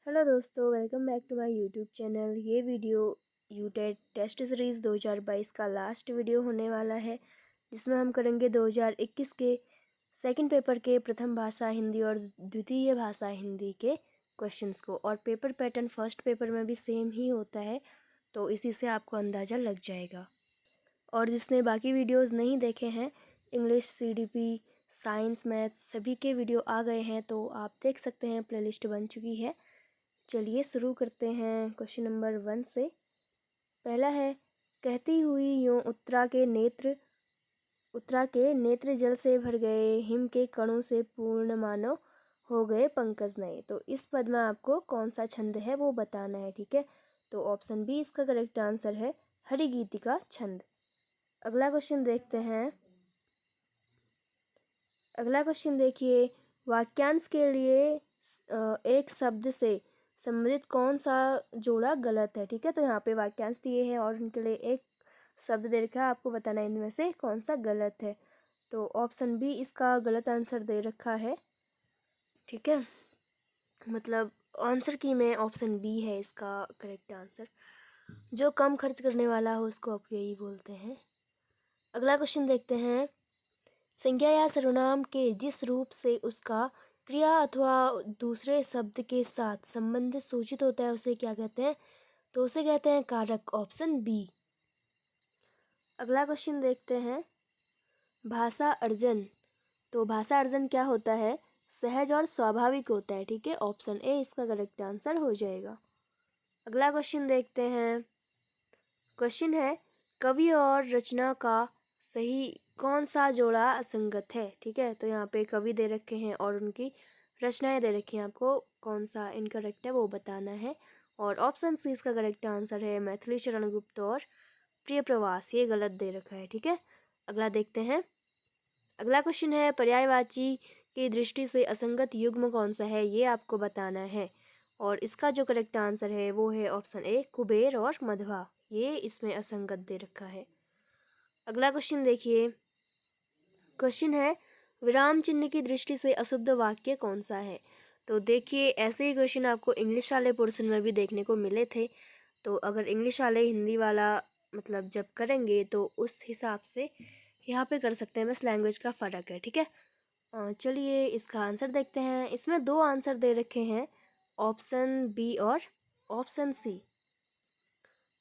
Hello दोस्तों, welcome back to my YouTube channel. ये video UTET test series 2022 का last video होने वाला है, जिसमें हम करेंगे 2021 के सेकंड पेपर के प्रथम भाषा हिंदी और द्वितीय भाषा हिंदी के क्वेश्चंस को। और पेपर पैटर्न फर्स्ट पेपर में भी सेम ही होता है, तो इसी से आपको अंदाज़ा लग जाएगा। और जिसने बाकी वीडियोस नहीं देखे हैं, इंग्लिश, सीडीपी, साइंस, मैथ्स सभी के वीडियो आ गए हैं, तो आप देख सकते हैं, प्लेलिस्ट बन चुकी है। चलिए शुरू करते हैं क्वेश्चन नंबर 1 से। पहला है, कहती हुई यूं उत्तरा के नेत्र जल से भर गए, हिम के कणों से पूर्ण मानो हो गए पंकज नए। तो इस पद में आपको कौन सा छंद है वो बताना है, ठीक है। तो ऑप्शन बी इसका करेक्ट आंसर है, हरिगीतिका छंद। अगला क्वेश्चन देखते हैं। अगला क्वेश्चन देखिए, वाक्यांश के लिए एक शब्द से संबंधित कौन सा जोड़ा गलत है, ठीक है। तो यहाँ पे वाक्यांश दिए हैं और उनके लिए एक शब्द दे रखा है, आपको बताना है इनमें से कौन सा गलत है। तो ऑप्शन बी इसका गलत आंसर दे रखा है, ठीक है। मतलब आंसर की में ऑप्शन बी है इसका करेक्ट आंसर। जो कम खर्च करने वाला हो उसको अपव्ययी बोलते हैं। अगला क्वेश्चन देखते हैं। संज्ञा या सर्वनाम के जिस रूप से उसका क्रिया अथवा दूसरे शब्द के साथ संबंध सूचित होता है उसे क्या कहते हैं? तो उसे कहते हैं कारक, ऑप्शन बी। अगला क्वेश्चन देखते हैं। भाषा अर्जन। तो भाषा अर्जन क्या होता है? सहज और स्वाभाविक होता है, ठीक है। ऑप्शन ए इसका करेक्ट आंसर हो जाएगा। अगला क्वेश्चन देखते हैं। क्वेश्चन है, कवि और रचना का सही कौन सा जोड़ा असंगत है, ठीक है। तो यहाँ पे कवि दे रखे हैं और उनकी रचनाएं दे रखी हैं, आपको कौन सा इनकरेक्ट है वो बताना है। और ऑप्शन सी इसका करेक्ट आंसर है, मैथिली शरण गुप्त और प्रिय प्रवास, ये गलत दे रखा है, ठीक है। अगला देखते हैं। अगला क्वेश्चन है, पर्यायवाची की दृष्टि से असंगत युग्म कौन सा है, ये आपको बताना है। और इसका जो करेक्ट आंसर है वो है ऑप्शन ए, कुबेर और मध्वा, ये इसमें असंगत दे रखा है। अगला क्वेश्चन देखिए। क्वेश्चन है, विराम चिन्ह की दृष्टि से अशुद्ध वाक्य कौन सा है। तो देखिए, ऐसे ही क्वेश्चन आपको इंग्लिश वाले पोर्शन में भी देखने को मिले थे। तो अगर इंग्लिश वाले हिंदी वाला मतलब जब करेंगे तो उस हिसाब से यहाँ पे कर सकते हैं, बस लैंग्वेज का फ़र्क है, ठीक है। चलिए इसका आंसर देखते हैं। इसमें दो आंसर दे रखे हैं, ऑप्शन बी और ऑप्शन सी।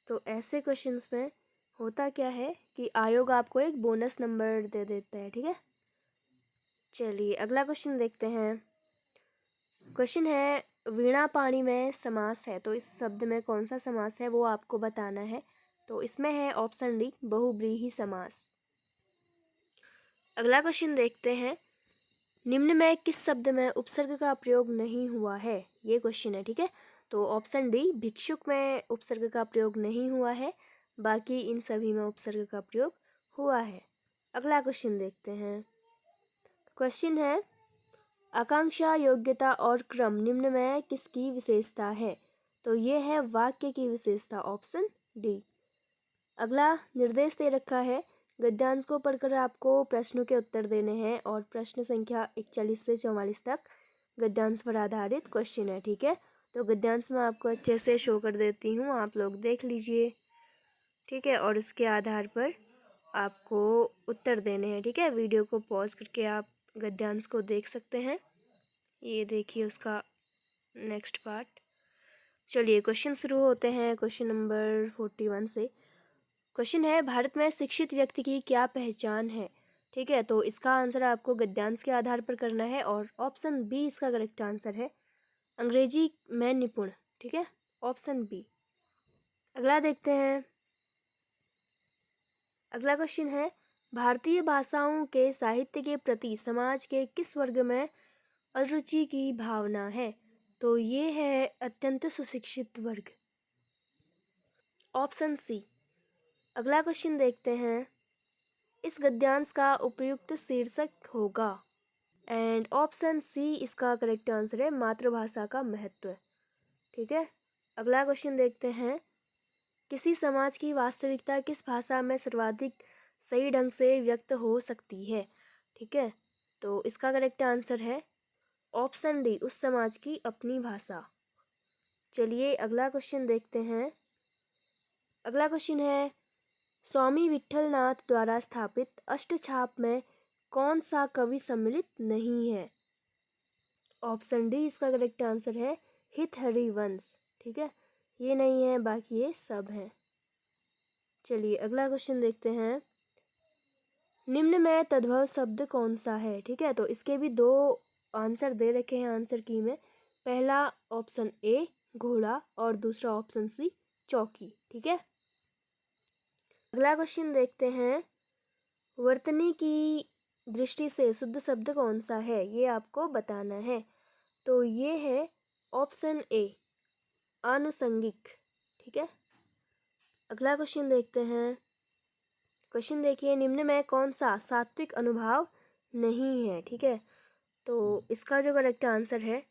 तो ऐसे क्वेश्चंस में होता क्या है कि आयोग आपको एक बोनस नंबर दे देता है, ठीक है। चलिए अगला क्वेश्चन देखते हैं। क्वेश्चन है, वीणा पाणी में समास है, तो इस शब्द में कौन सा समास है वो आपको बताना है। तो इसमें है ऑप्शन डी, बहुव्रीहि समास। अगला क्वेश्चन देखते हैं। निम्न में किस शब्द में उपसर्ग का प्रयोग नहीं हुआ है, ये क्वेश्चन है, ठीक है। तो ऑप्शन डी, भिक्षुक में उपसर्ग का प्रयोग नहीं हुआ है, बाकी इन सभी में उपसर्ग का प्रयोग हुआ है। अगला क्वेश्चन देखते हैं। क्वेश्चन है, आकांक्षा, योग्यता और क्रम निम्न में किसकी विशेषता है। तो ये है वाक्य की विशेषता, ऑप्शन डी। अगला निर्देश दे रखा है, गद्यांश को पढ़कर आपको प्रश्नों के उत्तर देने हैं और प्रश्न संख्या 41 से 44 तक गद्यांश पर आधारित क्वेश्चन है, ठीक है। तो गद्यांश में आपको अच्छे से शो कर देती हूँ, आप लोग देख लीजिए, ठीक है। और उसके आधार पर आपको उत्तर देने हैं, ठीक है। वीडियो को पॉज करके आप गद्यांश को देख सकते हैं। ये देखिए उसका नेक्स्ट पार्ट। चलिए क्वेश्चन शुरू होते हैं क्वेश्चन नंबर 41 से। क्वेश्चन है, भारत में शिक्षित व्यक्ति की क्या पहचान है, ठीक है। तो इसका आंसर आपको गद्यांश के आधार पर करना है और ऑप्शन बी इसका करेक्ट आंसर है, अंग्रेजी में निपुण, ठीक है, ऑप्शन बी। अगला देखते हैं। अगला क्वेश्चन है, भारतीय भाषाओं के साहित्य के प्रति समाज के किस वर्ग में अरुचि की भावना है। तो ये है अत्यंत सुशिक्षित वर्ग, ऑप्शन सी। अगला क्वेश्चन देखते हैं। इस गद्यांश का उपयुक्त शीर्षक होगा, एंड ऑप्शन सी इसका करेक्ट आंसर है, मातृभाषा का महत्व, ठीक है। अगला क्वेश्चन देखते हैं। किसी समाज की वास्तविकता किस भाषा में सर्वाधिक सही ढंग से व्यक्त हो सकती है, ठीक है। तो इसका करेक्ट आंसर है ऑप्शन डी, उस समाज की अपनी भाषा। चलिए अगला क्वेश्चन देखते हैं। अगला क्वेश्चन है, स्वामी विट्ठलनाथ द्वारा स्थापित अष्टछाप में कौन सा कवि सम्मिलित नहीं है? ऑप्शन डी इसका करेक्ट आंसर है हित हरिवंश। ठीक है, ये नहीं है, बाकी ये सब हैं। चलिए अगला क्वेश्चन देखते हैं। निम्न में तद्भव शब्द कौन सा है? ठीक है, तो इसके भी दो आंसर दे रखे हैं आंसर की में। पहला ऑप्शन ए घोड़ा और दूसरा ऑप्शन सी चौकी। ठीक है, अगला क्वेश्चन देखते हैं। वर्तनी की दृष्टि से शुद्ध शब्द कौन सा है, ये आपको बताना है। तो ये है ऑप्शन ए आनुषंगिक। ठीक है, अगला क्वेश्चन देखते हैं। क्वेश्चन देखिए, निम्न में कौन सा सात्विक अनुभाव नहीं है? ठीक है, तो इसका जो करेक्ट आंसर है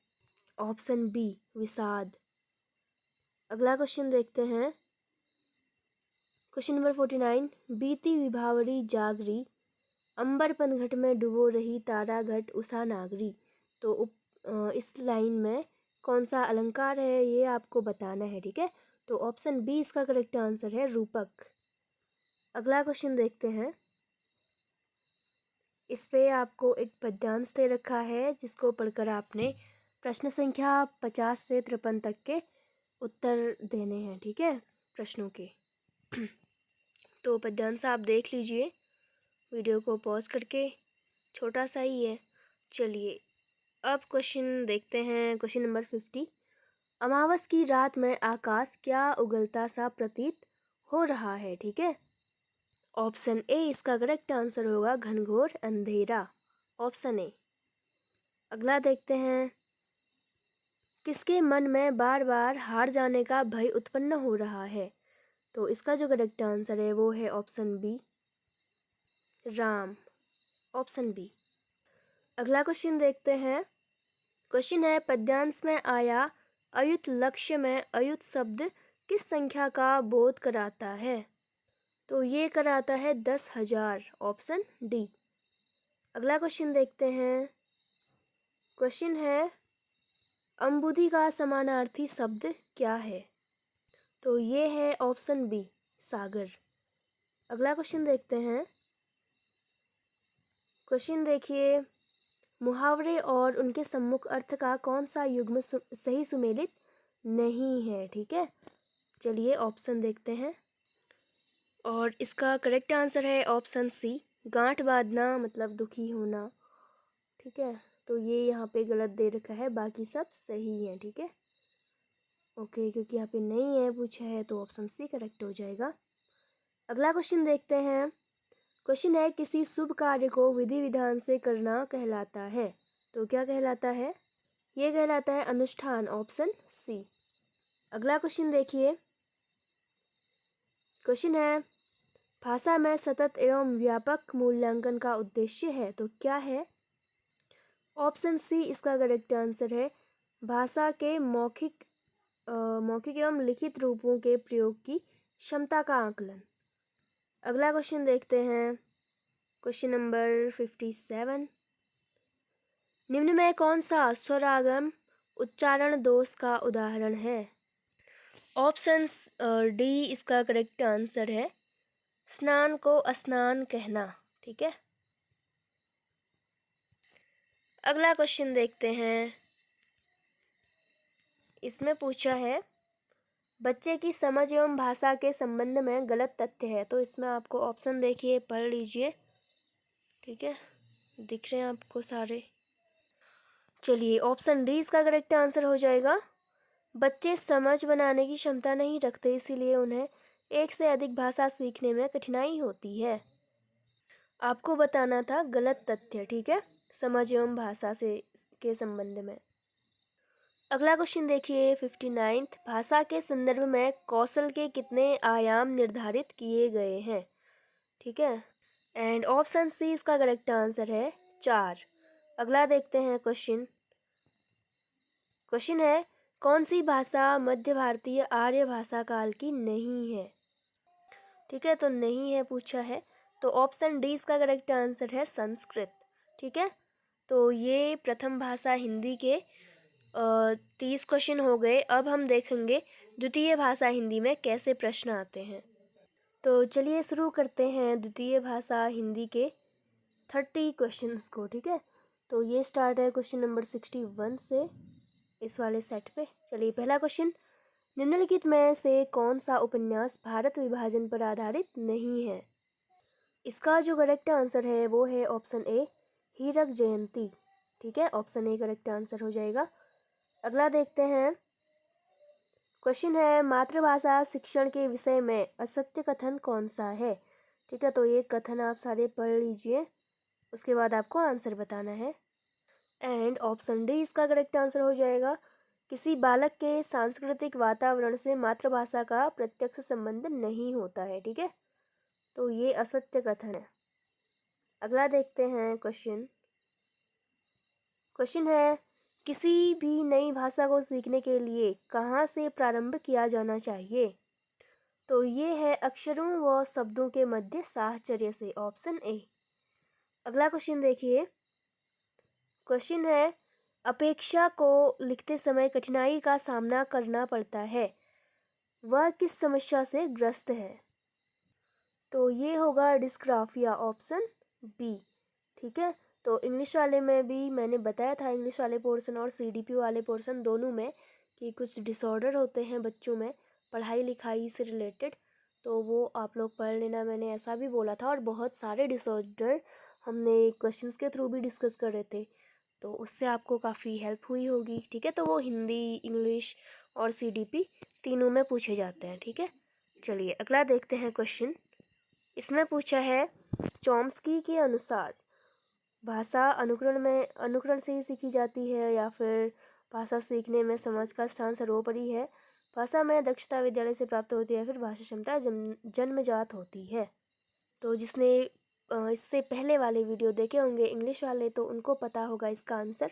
ऑप्शन बी विषाद। अगला क्वेश्चन देखते हैं। क्वेश्चन नंबर 49, बीती विभावरी जागरी, अंबर पनघट में डुबो रही तारा घट उषा नागरी। तो इस लाइन में कौन सा अलंकार है, ये आपको बताना है। ठीक है, तो ऑप्शन बी इसका करेक्ट आंसर है रूपक। अगला क्वेश्चन देखते हैं। इस पे आपको एक पद्यांश दे रखा है जिसको पढ़कर आपने प्रश्न संख्या 50 से 53 तक के उत्तर देने हैं। ठीक है, प्रश्नों के। तो पद्यांश आप देख लीजिए वीडियो को पॉज करके, छोटा सा ही है। चलिए अब क्वेश्चन देखते हैं। क्वेश्चन नंबर 50, अमावस की रात में आकाश क्या उगलता सा प्रतीत हो रहा है? ठीक है, ऑप्शन ए इसका करेक्ट आंसर होगा घनघोर अंधेरा, ऑप्शन ए। अगला देखते हैं। किसके मन में बार बार हार जाने का भय उत्पन्न हो रहा है? तो इसका जो करेक्ट आंसर है वो है option B Ram, option B. अगला क्वेश्चन देखते हैं। क्वेश्चन है, पद्यांश में आया अयुत लक्ष्य में अयुत शब्द किस संख्या का बोध कराता है? तो ये कराता है 10,000, ऑप्शन डी। अगला क्वेश्चन देखते हैं। क्वेश्चन है, अम्बुदी का समानार्थी शब्द क्या है? तो ये है ऑप्शन बी सागर। अगला क्वेश्चन देखते हैं। क्वेश्चन देखिए, मुहावरे और उनके सम्मुख अर्थ का कौन सा युग्म सही सुमेलित नहीं है? ठीक है, चलिए ऑप्शन देखते हैं और इसका करेक्ट आंसर है ऑप्शन सी गांठ बांधना मतलब दुखी होना। ठीक है, तो ये यहाँ पे गलत दे रखा है, बाकी सब सही है। ठीक है, ओके, क्योंकि यहाँ पे नहीं है पूछा है तो ऑप्शन सी करेक्ट हो जाएगा। अगला क्वेश्चन देखते हैं। क्वेश्चन है, किसी शुभ कार्य को विधि विधान से करना कहलाता है? तो क्या कहलाता है? ये कहलाता है अनुष्ठान, ऑप्शन सी। अगला क्वेश्चन देखिए। क्वेश्चन है, भाषा में सतत एवं व्यापक मूल्यांकन का उद्देश्य है, तो क्या है? ऑप्शन सी इसका करेक्ट आंसर है भाषा के मौखिक एवं लिखित रूपों के प्रयोग की क्षमता का आकलन। अगला क्वेश्चन देखते हैं। क्वेश्चन नंबर 57, निम्न में कौन सा स्वरागम उच्चारण दोष का उदाहरण है? ऑप्शन डी इसका करेक्ट आंसर है स्नान को स्नान कहना। ठीक है, अगला क्वेश्चन देखते हैं। इसमें पूछा है, बच्चे की समझ एवं भाषा के संबंध में गलत तथ्य है। तो इसमें आपको ऑप्शन देखिए, पढ़ लीजिए। ठीक है, दिख रहे हैं आपको सारे। चलिए ऑप्शन डी इसका करेक्ट आंसर हो जाएगा बच्चे समझ बनाने की क्षमता नहीं रखते, इसीलिए उन्हें एक से अधिक भाषा सीखने में कठिनाई होती है। आपको बताना था गलत तथ्य। ठीक है, समझ एवं भाषा से के संबंध में। अगला क्वेश्चन देखिए 59, भाषा के संदर्भ में कौशल के कितने आयाम निर्धारित किए गए हैं? ठीक है, एंड ऑप्शन सी इसका करेक्ट आंसर है 4। अगला देखते हैं क्वेश्चन। क्वेश्चन है, कौन सी भाषा मध्य भारतीय आर्य भाषा काल की नहीं है? ठीक है, तो नहीं है पूछा है, तो ऑप्शन डी इसका करेक्ट आंसर है संस्कृत। ठीक है, तो ये प्रथम भाषा हिंदी के 30 क्वेश्चन हो गए। अब हम देखेंगे द्वितीय भाषा हिंदी में कैसे प्रश्न आते हैं। तो चलिए शुरू करते हैं द्वितीय भाषा हिंदी के 30 क्वेश्चंस को। ठीक है, तो ये स्टार्ट है क्वेश्चन नंबर 61 से इस वाले सेट पे। चलिए पहला क्वेश्चन, निम्नलिखित में से कौन सा उपन्यास भारत विभाजन पर आधारित नहीं है? इसका जो करेक्ट आंसर है वो है ऑप्शन ए, हीरक जयंती। ठीक है, ऑप्शन ए करेक्ट आंसर हो जाएगा। अगला देखते हैं, क्वेश्चन है मातृभाषा शिक्षण के विषय में असत्य कथन कौन सा है? ठीक है, तो ये कथन आप सारे पढ़ लीजिए, उसके बाद आपको आंसर बताना है। एंड ऑप्शन डी इसका करेक्ट आंसर हो जाएगा, किसी बालक के सांस्कृतिक वातावरण से मातृभाषा का प्रत्यक्ष संबंध नहीं होता है। ठीक है, तो ये असत्य कथन है। अगला देखते हैं क्वेश्चन है किसी भी नई भाषा को सीखने के लिए कहाँ से प्रारंभ किया जाना चाहिए? तो ये है अक्षरों व शब्दों के मध्य साहचर्य से, ऑप्शन ए। अगला क्वेश्चन देखिए, क्वेश्चन है अपेक्षा को लिखते समय कठिनाई का सामना करना पड़ता है, वह किस समस्या से ग्रस्त है? तो ये होगा डिस्ग्राफिया, ऑप्शन बी। ठीक है, तो इंग्लिश वाले में भी मैंने बताया था, इंग्लिश वाले पोर्शन और सीडीपी वाले पोर्शन दोनों में, कि कुछ डिसऑर्डर होते हैं बच्चों में पढ़ाई लिखाई से रिलेटेड, तो वो आप लोग पढ़ लेना, मैंने ऐसा भी बोला था। और बहुत सारे डिसऑर्डर हमने क्वेश्चंस के थ्रू भी डिस्कस कर रहे थे, तो उससे आपको काफ़ी हेल्प हुई होगी। ठीक है, तो वो हिंदी, इंग्लिश और सीडीपी तीनों में पूछे जाते हैं। ठीक है, चलिए अगला देखते हैं क्वेश्चन। इसमें पूछा है चॉम्स्की के अनुसार भाषा अनुकरण से ही सीखी जाती है, या फिर भाषा सीखने में समझ का स्थान सर्वोपरि है, भाषा में दक्षता विद्यालय से प्राप्त होती है, फिर भाषा क्षमता जन्मजात होती है? तो जिसने इससे पहले वाले वीडियो देखे होंगे इंग्लिश वाले, तो उनको पता होगा इसका आंसर।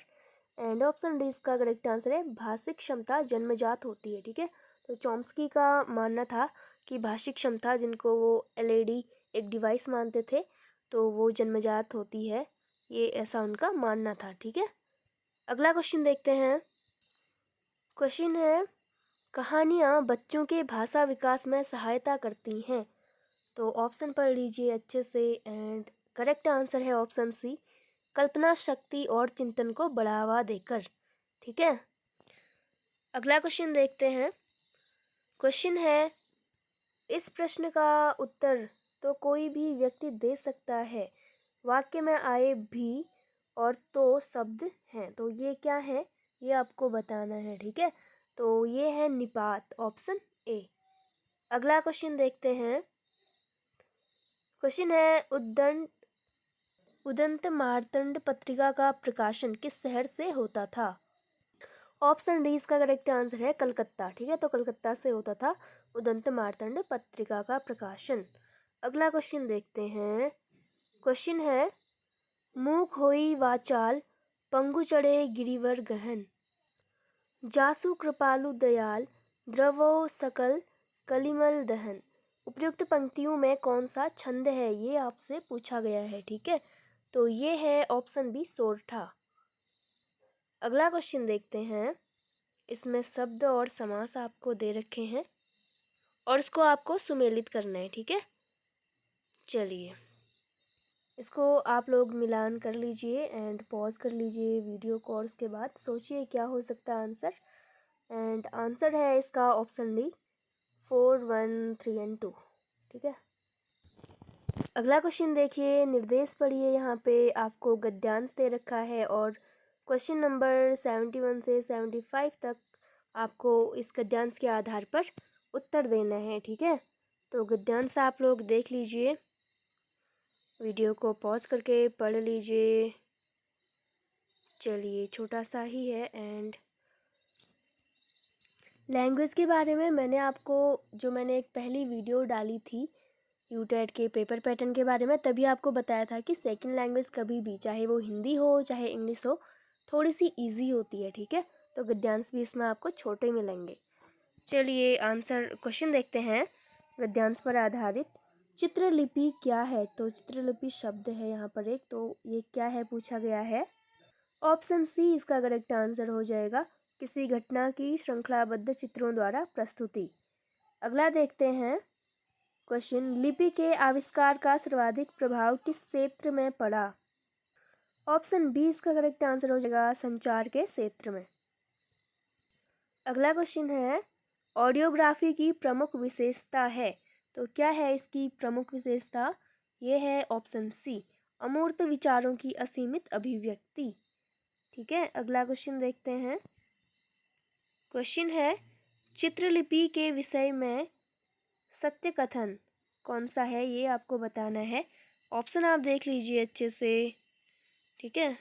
एंड ऑप्शन डी इसका करेक्ट आंसर है, भाषिक क्षमता जन्मजात होती है। ठीक है, तो चॉम्स्की का मानना था कि भाषिक क्षमता, जिनको वो एलईडी एक डिवाइस मानते थे, तो वो जन्मजात होती है, ये ऐसा उनका मानना था। ठीक है, अगला क्वेश्चन देखते हैं। क्वेश्चन है कहानियाँ बच्चों के भाषा विकास में सहायता करती हैं? तो ऑप्शन पढ़ लीजिए अच्छे से। एंड करेक्ट आंसर है ऑप्शन सी, कल्पना शक्ति और चिंतन को बढ़ावा देकर। ठीक है, अगला क्वेश्चन देखते हैं। क्वेश्चन है इस प्रश्न का उत्तर तो कोई भी व्यक्ति दे सकता है, वाक्य में आए भी और तो शब्द हैं, तो ये क्या है, ये आपको बताना है। ठीक है, तो ये है निपात, ऑप्शन ए। अगला क्वेश्चन देखते हैं। क्वेश्चन है उदंत मार्तंड पत्रिका का प्रकाशन किस शहर से होता था? ऑप्शन डी इसका करेक्ट आंसर है कलकत्ता। ठीक है, तो कलकत्ता से होता था उदंत मार्तंड पत्रिका का प्रकाशन। अगला क्वेश्चन देखते हैं। क्वेश्चन है मूक होई वाचाल पंगु चढ़े गिरिवर गहन, जासु कृपालु दयाल द्रवो सकल कलिमल दहन। उपयुक्त पंक्तियों में कौन सा छंद है, ये आपसे पूछा गया है। ठीक है, तो ये है ऑप्शन बी सोरठा। अगला क्वेश्चन देखते हैं। इसमें शब्द और समास आपको दे रखे हैं और इसको आपको सुमेलित करना है। ठीक है, चलिए इसको आप लोग मिलान कर लीजिए एंड पॉज कर लीजिए वीडियो को, और उसके बाद सोचिए क्या हो सकता है आंसर। एंड आंसर है इसका ऑप्शन डी 4, 1, 3 एंड 2। ठीक है, अगला क्वेश्चन देखिए, निर्देश पढ़िए। यहाँ पे आपको गद्यांश दे रखा है और क्वेश्चन नंबर 71 से 75 तक आपको इस गद्यांश के आधार पर उत्तर देना है। ठीक है, तो गद्यांश आप लोग देख लीजिए, वीडियो को पॉज करके पढ़ लीजिए। चलिए छोटा सा ही है। एंड लैंग्वेज के बारे में मैंने एक पहली वीडियो डाली थी यूटेट के पेपर पैटर्न के बारे में, तभी आपको बताया था कि सेकंड लैंग्वेज कभी भी, चाहे वो हिंदी हो चाहे इंग्लिश हो, थोड़ी सी इजी होती है। ठीक है, तो गद्यांश भी इसमें आपको छोटे मिलेंगे। चलिए आंसर क्वेश्चन देखते हैं। गद्यांश पर आधारित चित्रलिपि क्या है? तो चित्रलिपि शब्द है यहाँ पर एक, तो ये क्या है पूछा गया है। ऑप्शन सी इसका करेक्ट आंसर हो जाएगा, किसी घटना की श्रृंखलाबद्ध चित्रों द्वारा प्रस्तुति। अगला देखते हैं क्वेश्चन, लिपि के आविष्कार का सर्वाधिक प्रभाव किस क्षेत्र में पड़ा? ऑप्शन बी इसका करेक्ट आंसर हो जाएगा संचार के क्षेत्र में। अगला क्वेश्चन है, ऑडियोग्राफी की प्रमुख विशेषता है, तो क्या है इसकी प्रमुख विशेषता? ये है ऑप्शन सी, अमूर्त विचारों की असीमित अभिव्यक्ति। ठीक है, अगला क्वेश्चन देखते हैं। क्वेश्चन है, चित्रलिपि के विषय में सत्य कथन कौन सा है, ये आपको बताना है। ऑप्शन आप देख लीजिए अच्छे से। ठीक है,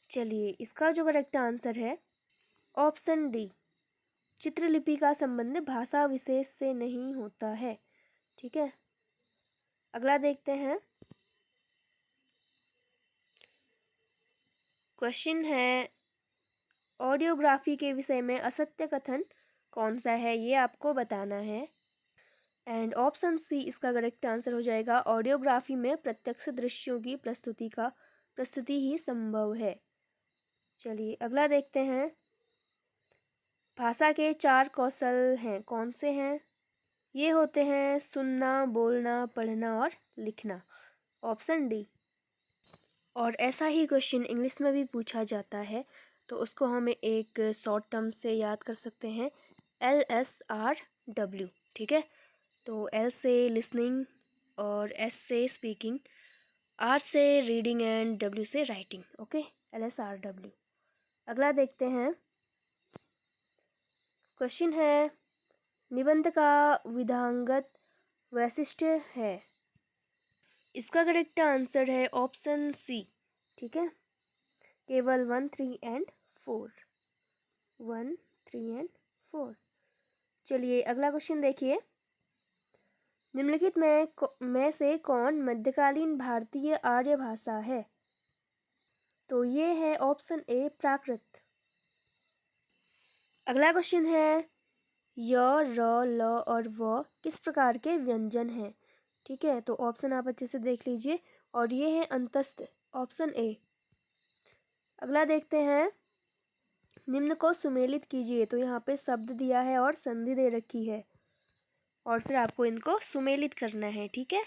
चलिए इसका जो करेक्ट आंसर है ऑप्शन डी, चित्रलिपि का संबंध भाषा विशेष से नहीं होता है। ठीक है, अगला देखते हैं। क्वेश्चन है, ऑडियोग्राफी के विषय में असत्य कथन कौन सा है, ये आपको बताना है। एंड ऑप्शन सी इसका करेक्ट आंसर हो जाएगा, ऑडियोग्राफी में प्रत्यक्ष दृश्यों की प्रस्तुति ही संभव है। चलिए अगला देखते हैं। भाषा के 4 कौशल हैं, कौन से हैं? ये होते हैं सुनना, बोलना, पढ़ना और लिखना। Option D. और ऐसा ही क्वेश्चन इंग्लिश में भी पूछा जाता है, तो उसको हमें एक शॉर्ट टर्म से याद कर सकते हैं, LSRW। ठीक है, तो L से लिसनिंग और S से स्पीकिंग, R से रीडिंग एंड W से राइटिंग। Okay, LSRW। अगला देखते हैं। क्वेश्चन है, निबंध का विधांगत वैशिष्ट्य है, इसका करेक्ट आंसर है ऑप्शन सी। ठीक है, केवल 1, 3 एंड 4। 1, 3 एंड 4। चलिए अगला क्वेश्चन देखिए, निम्नलिखित में से कौन मध्यकालीन भारतीय आर्य भाषा है? तो ये है ऑप्शन ए, प्राकृत। अगला क्वेश्चन है, य, र, ल और व किस प्रकार के व्यंजन हैं? ठीक है, तो ऑप्शन आप अच्छे से देख लीजिए, और ये है अंतस्थ, ऑप्शन ए। अगला देखते हैं, निम्न को सुमेलित कीजिए, तो यहाँ पे शब्द दिया है और संधि दे रखी है, और फिर आपको इनको सुमेलित करना है। ठीक है,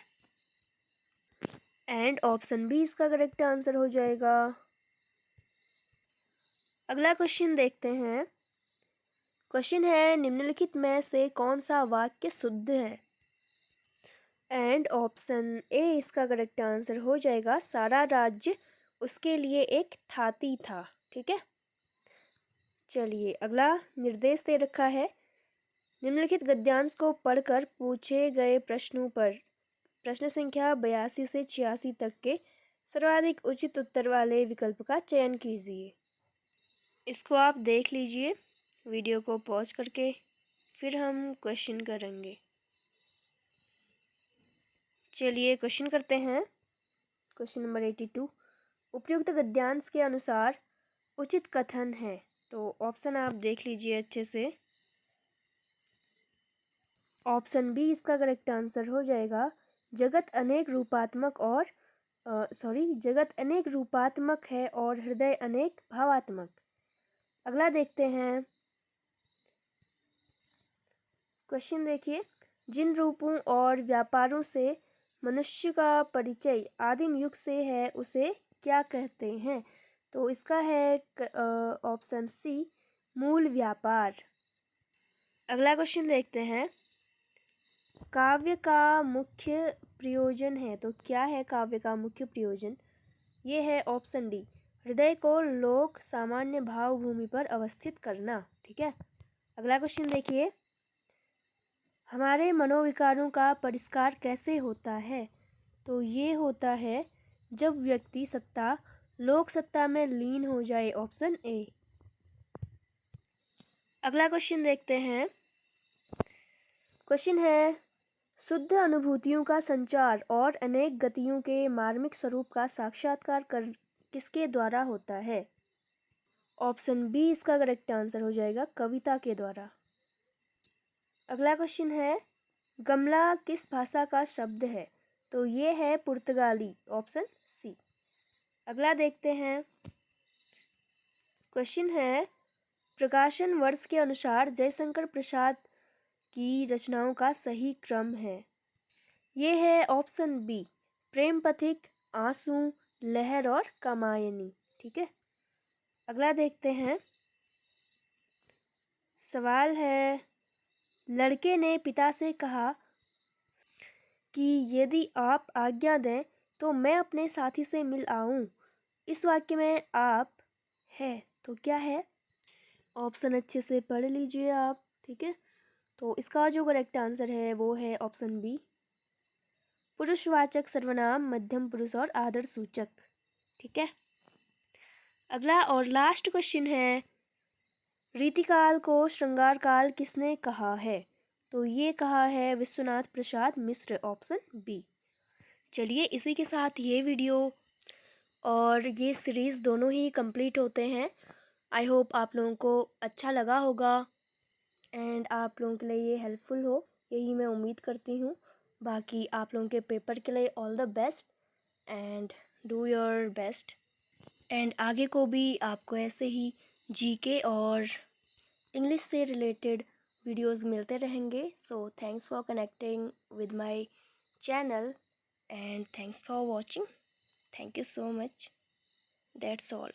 एंड ऑप्शन बी इसका करेक्ट आंसर हो जाएगा। अगला क्वेश्चन देखते हैं। क्वेश्चन है, निम्नलिखित में से कौन सा वाक्य शुद्ध है? एंड ऑप्शन ए इसका करेक्ट आंसर हो जाएगा, सारा राज्य उसके लिए एक थाती था। ठीक है, चलिए अगला निर्देश दे रखा है, निम्नलिखित गद्यांश को पढ़कर पूछे गए प्रश्नों पर प्रश्न संख्या 82 से 86 तक के सर्वाधिक उचित उत्तर वाले विकल्प का चयन कीजिए। इसको आप देख लीजिए वीडियो को पॉज करके, फिर हम क्वेश्चन करेंगे। चलिए क्वेश्चन करते हैं। क्वेश्चन नंबर 82, उपयुक्त गद्यांश के अनुसार उचित कथन है, तो ऑप्शन आप देख लीजिए अच्छे से। ऑप्शन बी इसका करेक्ट आंसर हो जाएगा, जगत अनेक रूपात्मक है और हृदय अनेक भावात्मक। अगला देखते हैं। क्वेश्चन देखिए, जिन रूपों और व्यापारों से मनुष्य का परिचय आदिम युग से है उसे क्या कहते हैं? तो इसका है ऑप्शन सी, मूल व्यापार। अगला क्वेश्चन देखते हैं, काव्य का मुख्य प्रयोजन है, तो क्या है काव्य का मुख्य प्रयोजन? ये है ऑप्शन डी, हृदय को लोक सामान्य भाव भूमि पर अवस्थित करना। ठीक है, अगला क्वेश्चन देखिए, हमारे मनोविकारों का परिष्कार कैसे होता है? तो ये होता है जब व्यक्ति सत्ता लोक सत्ता में लीन हो जाए, ऑप्शन ए। अगला क्वेश्चन देखते हैं। क्वेश्चन है, शुद्ध अनुभूतियों का संचार और अनेक गतियों के मार्मिक स्वरूप का साक्षात्कार किसके द्वारा होता है? ऑप्शन बी इसका करेक्ट आंसर हो जाएगा, कविता के द्वारा। अगला क्वेश्चन है, गमला किस भाषा का शब्द है? तो ये है पुर्तगाली, ऑप्शन सी। अगला देखते हैं। क्वेश्चन है, प्रकाशन वर्ष के अनुसार जयशंकर प्रसाद की रचनाओं का सही क्रम है। ये है ऑप्शन बी, प्रेम पथिक, आंसू, लहर और कामायनी। ठीक है, अगला देखते हैं। सवाल है, लड़के ने पिता से कहा कि यदि आप आज्ञा दें तो मैं अपने साथी से मिल आऊं। इस वाक्य में आप है तो क्या है? ऑप्शन अच्छे से पढ़ लीजिए आप। ठीक है, तो इसका जो करेक्ट आंसर है वो है ऑप्शन बी, पुरुषवाचक सर्वनाम, मध्यम पुरुष और आदर सूचक। ठीक है, अगला और लास्ट क्वेश्चन है, रीतिकाल को श्रृंगार काल किसने कहा है? तो ये कहा है विश्वनाथ प्रसाद मिश्र, ऑप्शन बी। चलिए, इसी के साथ ये वीडियो और ये सीरीज़ दोनों ही कंप्लीट होते हैं। आई होप आप लोगों को अच्छा लगा होगा एंड आप लोगों के लिए ये हेल्पफुल हो, यही मैं उम्मीद करती हूँ। बाकी आप लोगों के पेपर के लिए all the best and do your best. And आगे को भी आपको ऐसे ही जीके और इंग्लिश से रिलेटेड वीडियोस मिलते रहेंगे। So thanks for connecting with my channel and thanks for watching. Thank you so much. That's all.